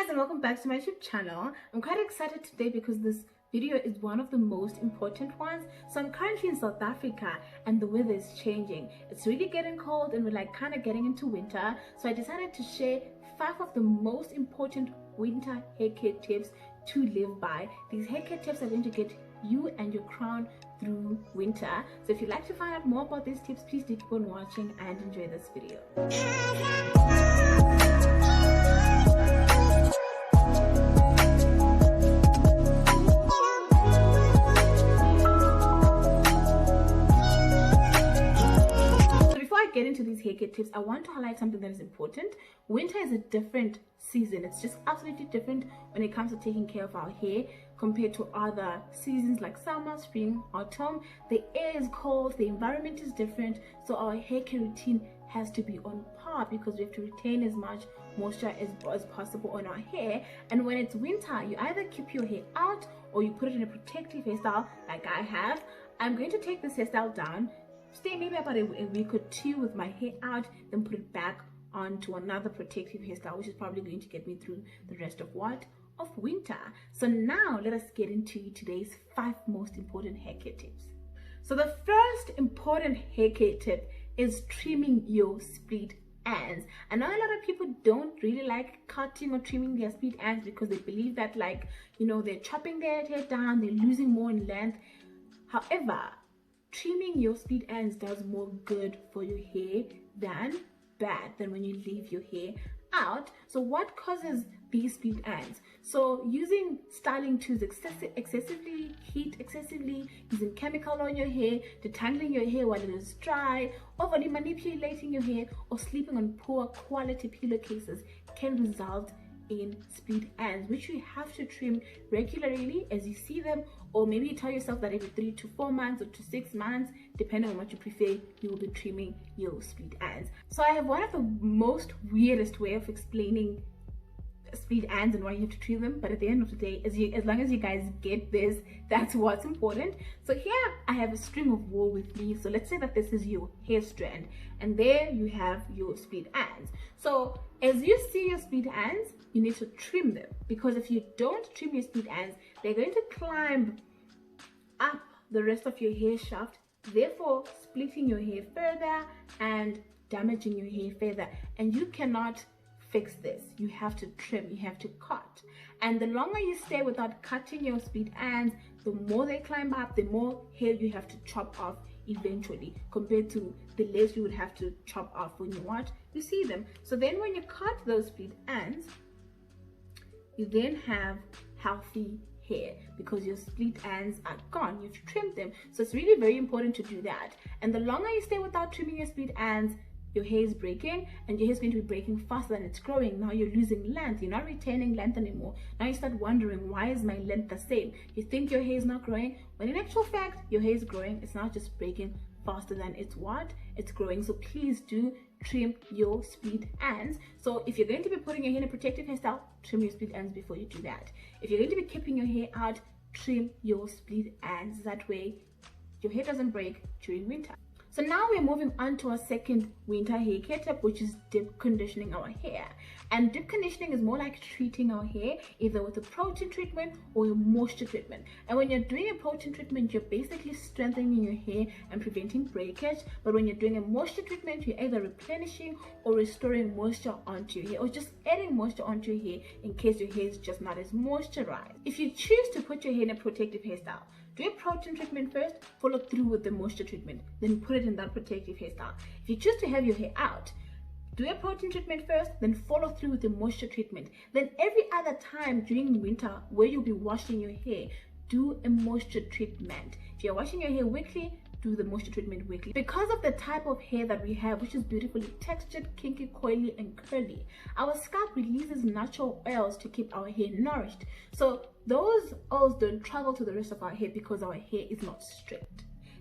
guys, and welcome back to my YouTube channel. I'm quite excited today because this video is one of the most important ones. So I'm currently in South Africa and the weather is changing. It's really getting cold and we're like kind of getting into winter. So I decided to share 5 of the most important winter hair care tips to live by. These hair care tips are going to get you and your crown through winter. So if you'd like to find out more about these tips, please do keep on watching and enjoy this video. Get into these hair care tips, I want to highlight something that is important. Winter is a different season. It's just absolutely different when it comes to taking care of our hair compared to other seasons like summer, spring, autumn. The air is cold, the environment is different, so our hair care routine has to be on par because we have to retain as much moisture as possible on our hair. And when it's winter, you either keep your hair out or you put it in a protective hairstyle like I have. I'm going to take this hairstyle down, stay maybe about a week or 2 with my hair out, then put it back onto another protective hairstyle, which is probably going to get me through the rest of winter. So now let us get into today's 5 most important hair care tips. So the first important hair care tip is trimming your split ends. I know a lot of people don't really like cutting or trimming their split ends because they believe that, like, you know, they're chopping their hair down, they're losing more in length. However, trimming your split ends does more good for your hair than bad than when you leave your hair out. So what causes these split ends? So using styling tools excessively, using chemical on your hair, detangling your hair while it is dry, overly manipulating your hair, or sleeping on poor quality pillowcases can result in split ends, which you have to trim regularly as you see them, or maybe tell yourself that every 3 to 4 months or to 6 months, depending on what you prefer, you will be trimming your split ends. So I have one of the most weirdest way of explaining split ends and why you have to trim them, but at the end of the day, as long as you guys get this, that's what's important. So here I have a string of wool with me. So let's say that this is your hair strand and there you have your split ends. So as you see your split ends, you need to trim them, because if you don't trim your split ends, they're going to climb up the rest of your hair shaft, therefore splitting your hair further and damaging your hair further, and you cannot fix this. You have to trim, you have to cut. And the longer you stay without cutting your split ends, the more they climb up, the more hair you have to chop off eventually, compared to the less you would have to chop off when you see them. So then when you cut those split ends, you then have healthy hair because your split ends are gone. You've trimmed them. So it's really very important to do that. And the longer you stay without trimming your split ends, your hair is breaking, and your hair is going to be breaking faster than it's growing. Now you're losing length, you're not retaining length anymore. Now you start wondering, why is my length the same? You think your hair is not growing, when in actual fact your hair is growing. It's not just breaking faster than it's growing. So please do trim your split ends. So if you're going to be putting your hair in a protective hairstyle, trim your split ends before you do that. If you're going to be keeping your hair out, trim your split ends. That way your hair doesn't break during winter. So now we're moving on to our second winter hair care tip, which is deep conditioning our hair. And deep conditioning is more like treating our hair either with a protein treatment or a moisture treatment. And when you're doing a protein treatment, you're basically strengthening your hair and preventing breakage. But when you're doing a moisture treatment, you're either replenishing or restoring moisture onto your hair, or just adding moisture onto your hair in case your hair is just not as moisturized. If you choose to put your hair in a protective hairstyle, do a protein treatment first, follow through with the moisture treatment, then put it in that protective hairstyle. If you choose to have your hair out, do a protein treatment first, then follow through with the moisture treatment. Then every other time during winter where you'll be washing your hair, do a moisture treatment. If you're washing your hair weekly, do the moisture treatment weekly. Because of the type of hair that we have, which is beautifully textured, kinky, coily, and curly, our scalp releases natural oils to keep our hair nourished. So those oils don't travel to the rest of our hair because our hair is not straight.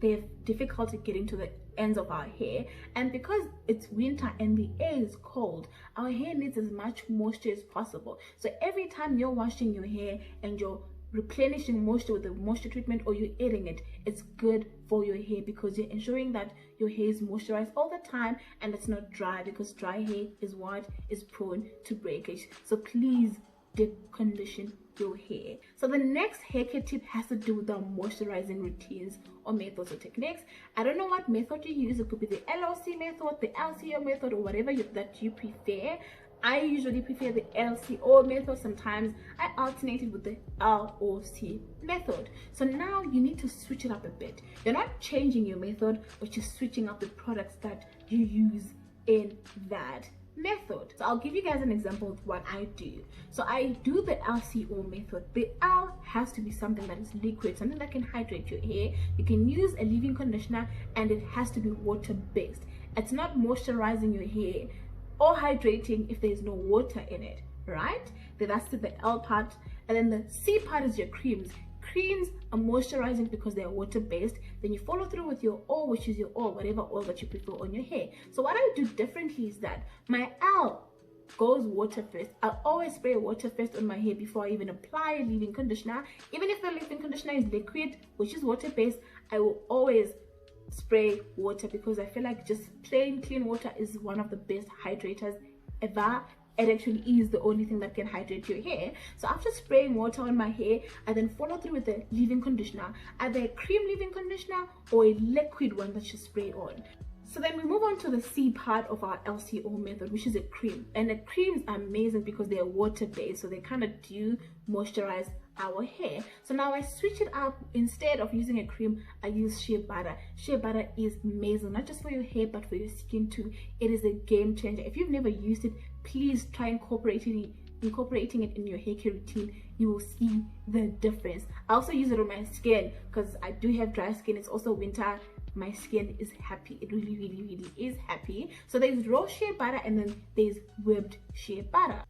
They have difficulty getting to the ends of our hair, and because it's winter and the air is cold, our hair needs as much moisture as possible. So every time you're washing your hair and you're replenishing moisture with the moisture treatment, or you're adding it, it's good for your hair because you're ensuring that your hair is moisturized all the time and it's not dry, because dry hair is prone to breakage. So please deep condition your hair. So the next hair care tip has to do with the moisturizing routines or methods or techniques. I don't know what method you use. It could be the LOC method, the LCO method, or whatever that you prefer. I usually prefer the LCO method. Sometimes I alternate it with the LOC method. So now you need to switch it up a bit. You're not changing your method, but you're switching up the products that you use in that method. So I'll give you guys an example of what I do. So I do the LCO method. The L has to be something that is liquid, something that can hydrate your hair. You can use a leave-in conditioner, and it has to be water-based. It's not moisturizing your hair or hydrating if there's no water in it, right? That's the L part. And then the C part is your creams. Creams are moisturizing because they are water-based. Then you follow through with your oil, which is your oil, whatever oil that you prefer on your hair. So what I do differently is that my L goes water first. I'll always spray water first on my hair before I even apply a leave-in conditioner. Even if the leave-in conditioner is liquid, which is water-based, I will always spray water because I feel like just plain clean water is one of the best hydrators ever. It actually is the only thing that can hydrate your hair. So after spraying water on my hair, I then follow through with the leave-in conditioner, either a cream leave-in conditioner or a liquid one that you spray on. So then we move on to the C part of our LCO method, which is a cream. And the creams are amazing because they are water-based, so they kind of do moisturize our hair. So now I switch it up. Instead of using a cream, I use shea butter. Shea butter is amazing, not just for your hair but for your skin too. It is a game changer. If you've never used it, please try incorporating it in your hair care routine. You will see the difference. I also use it on my skin because I do have dry skin. It's also winter. My skin is happy. It really is happy. So there's raw shea butter, and then there's whipped shea butter.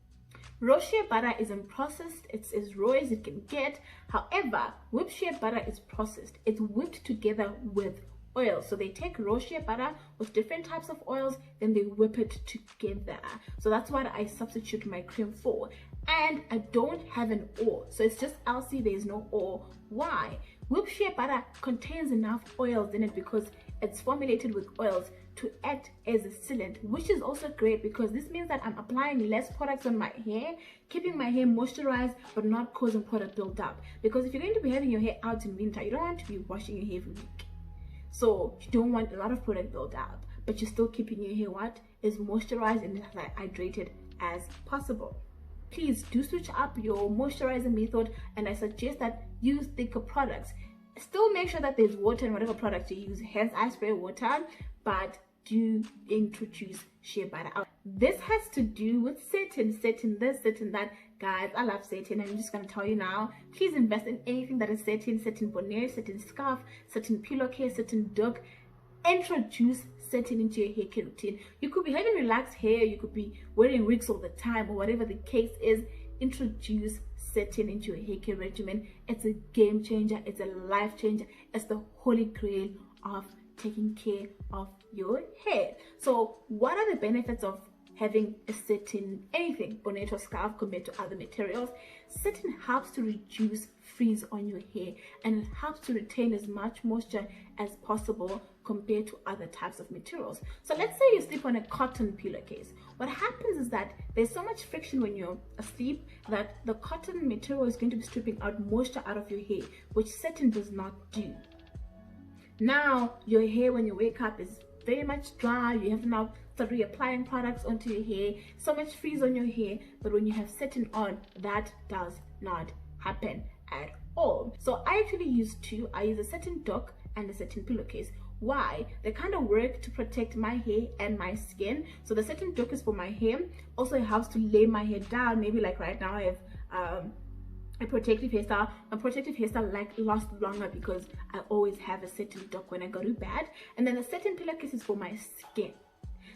Raw shea butter isn't processed. It's as raw as it can get. However, whipped shea butter is processed. It's whipped together with oil. So they take raw shea butter with different types of oils, then they whip it together. So that's what I substitute my cream for. And I don't have an oil, so it's just LC. There's no oil. Why? Whipped shea butter contains enough oils in it because it's formulated with oils to act as a sealant, which is also great because this means that I'm applying less products on my hair, keeping my hair moisturized but not causing product buildup. Because if you're going to be having your hair out in winter, you don't want to be washing your hair every week. So you don't want a lot of product buildup, but you're still keeping your hair as moisturized and as hydrated as possible. Please do switch up your moisturizing method, and I suggest that use thicker products. Still make sure that there's water in whatever product you use, hence I spray water, but do introduce shea butter. This has to do with Satin this, Satin that. Guys, I love Satin. I'm just going to tell you now, please invest in anything that is Satin Bonnets, Satin scarf, Satin pillowcase, Satin Doeks. Introduce Satin into your hair care routine. You could be having relaxed hair, you could be wearing wigs all the time, or whatever the case is. Introduce Satin into your hair care regimen. It's a game changer. It's a life changer. It's the holy grail of taking care of your hair. So what are the benefits of having a Satin, anything, bonnet or scarf compared to other materials? Satin helps to reduce frizz on your hair, and it helps to retain as much moisture as possible compared to other types of materials. So let's say you sleep on a cotton pillowcase. What happens is that there's so much friction when you're asleep that the cotton material is going to be stripping out moisture out of your hair, which Satin does not do. Now your hair when you wake up is very much dry. You have to now start reapplying products onto your hair, so much frizz on your hair, but when you have Satin on, that does not happen at all. So I actually use two. I use a Satin Doeks and a Satin pillowcase. Why? They kind of work to protect my hair and my skin. So the Satin Doeks is for my hair. Also it helps to lay my hair down. Maybe like right now I have a protective hairstyle. My protective hairstyle lasts longer because I always have a Satin Doeks when I go to bed. And then the Satin pillowcase is for my skin.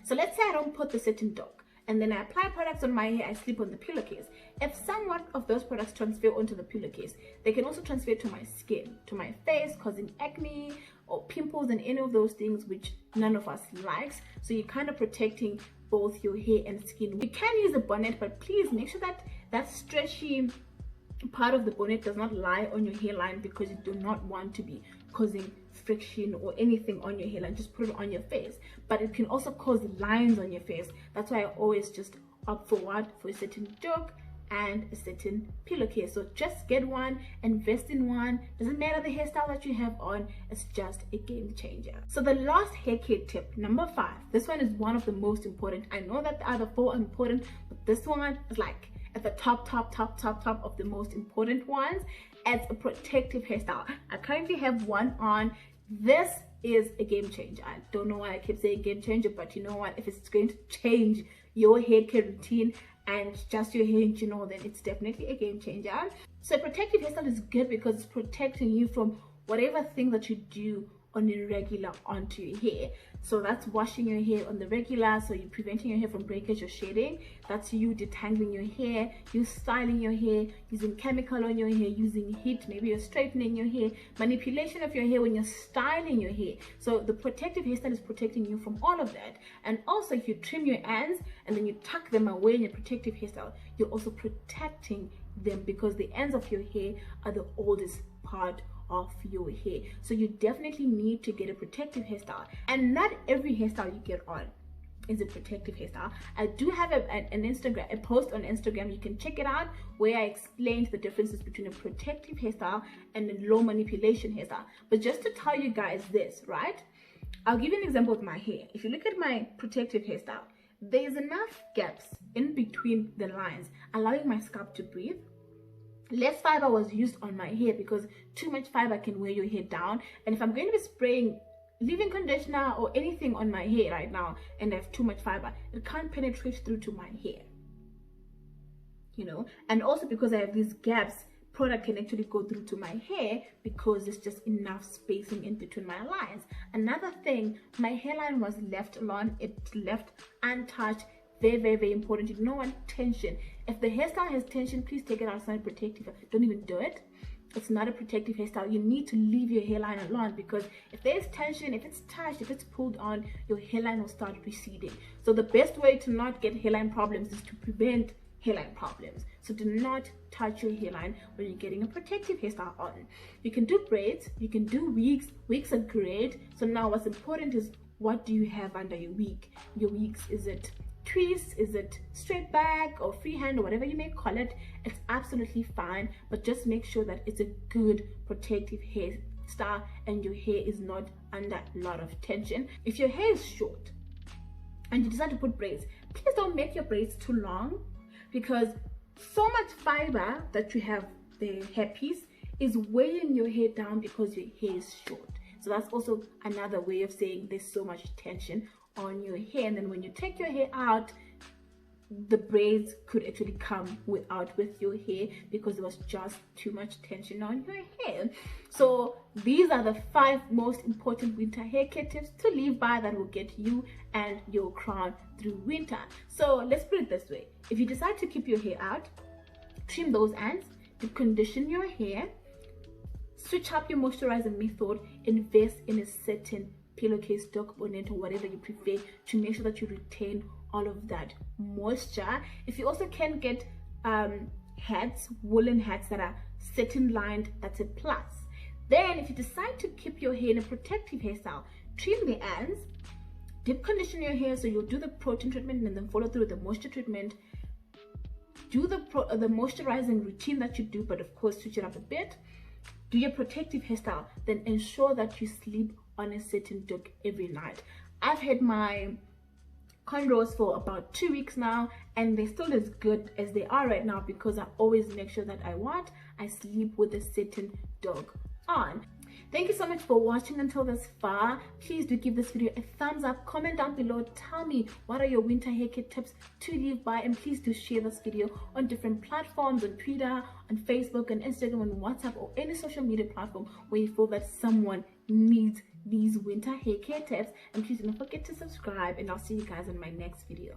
So let's say I don't put the Satin Doeks and then I apply products on my hair, I sleep on the pillowcase. If somewhat of those products transfer onto the pillowcase, they can also transfer to my skin, to my face, causing acne or pimples and any of those things which none of us likes. So you're kind of protecting both your hair and skin. You can use a bonnet, but please make sure that that stretchy part of the bonnet does not lie on your hairline, because you do not want to be causing friction or anything on your hairline. Just put it on your face, but it can also cause lines on your face. That's why I always just opt for a Satin Doeks and a Satin pillowcase. So just get one, invest in one. Doesn't matter the hairstyle that you have on, it's just a game changer. So the last hair care tip, number 5, this one is one of the most important. I know that the other 4 are important, but this one is like at the top of the most important ones as a protective hairstyle. I currently have one on. This is a game changer. I don't know why I keep saying game changer, but you know what, if it's going to change your hair care routine and just your hair in general, then it's definitely a game changer. So a protective hairstyle is good because it's protecting you from whatever thing that you do on a regular onto your hair. So that's washing your hair on the regular, so you're preventing your hair from breakage or shedding. That's you detangling your hair, you styling your hair, using chemical on your hair, using heat, maybe you're straightening your hair, manipulation of your hair when you're styling your hair. So the protective hairstyle is protecting you from all of that. And also if you trim your ends and then you tuck them away in your protective hairstyle, you're also protecting them because the ends of your hair are the oldest part of your hair. So you definitely need to get a protective hairstyle, and not every hairstyle you get on is a protective hairstyle. I do have a post on Instagram, you can check it out, where I explained the differences between a protective hairstyle and a low manipulation hairstyle. But just to tell you guys this, right, I'll give you an example with my hair. If you look at my protective hairstyle, there's enough gaps in between the lines allowing my scalp to breathe. Less fiber was used on my hair because too much fiber can wear your hair down. And if I'm going to be spraying leave-in conditioner or anything on my hair right now and I have too much fiber, it can't penetrate through to my hair, you know. And also because I have these gaps, product can actually go through to my hair because there's just enough spacing in between my lines. Another thing, my hairline was left alone, it left untouched. Very important. You don't want tension. If the hairstyle has tension, please take it out. It's not protective. Don't even do it. It's not a protective hairstyle. You need to leave your hairline alone, because if there's tension, if it's touched, if it's pulled on, your hairline will start receding. So the best way to not get hairline problems is to prevent hairline problems. So do not touch your hairline when you're getting a protective hairstyle on. You can do braids, you can do wigs. Wigs are great. So now what's important is, what do you have under your wig? Your wigs, is it twist, is it straight back or freehand or whatever you may call it? It's absolutely fine, but just make sure that it's a good protective hairstyle and your hair is not under a lot of tension. If your hair is short and you decide to put braids, please don't make your braids too long, because so much fiber that you have, the hairpiece, is weighing your hair down because your hair is short. So that's also another way of saying there's so much tension on your hair. And then when you take your hair out, the braids could actually come with your hair because there was just too much tension on your hair. So these are the 5 most important winter hair care tips to live by that will get you and your crown through winter. So let's put it this way: if you decide to keep your hair out, trim those ends, deep condition your hair, switch up your moisturizing method, invest in a Satin pillowcase, Doeks, bonnet, or whatever you prefer, to make sure that you retain all of that moisture. If you also can get hats, woolen hats that are satin lined, that's a plus. Then if you decide to keep your hair in a protective hairstyle, trim the ends, deep condition your hair. So you'll do the protein treatment and then follow through with the moisture treatment. Do the moisturizing routine that you do, but of course switch it up a bit. Do your protective hairstyle, then ensure that you sleep on a Satin Doeks every night. I've had my cornrows for about 2 weeks now, and they're still as good as they are right now because I always make sure that I sleep with the Satin Doeks on. Thank you so much for watching until this far. Please do give this video a thumbs up, comment down below, tell me what are your winter hair care tips to live by, and please do share this video on different platforms, on Twitter, on Facebook, on Instagram, on WhatsApp, or any social media platform where you feel that someone needs these winter hair care tips. And please don't forget to subscribe, and I'll see you guys in my next video.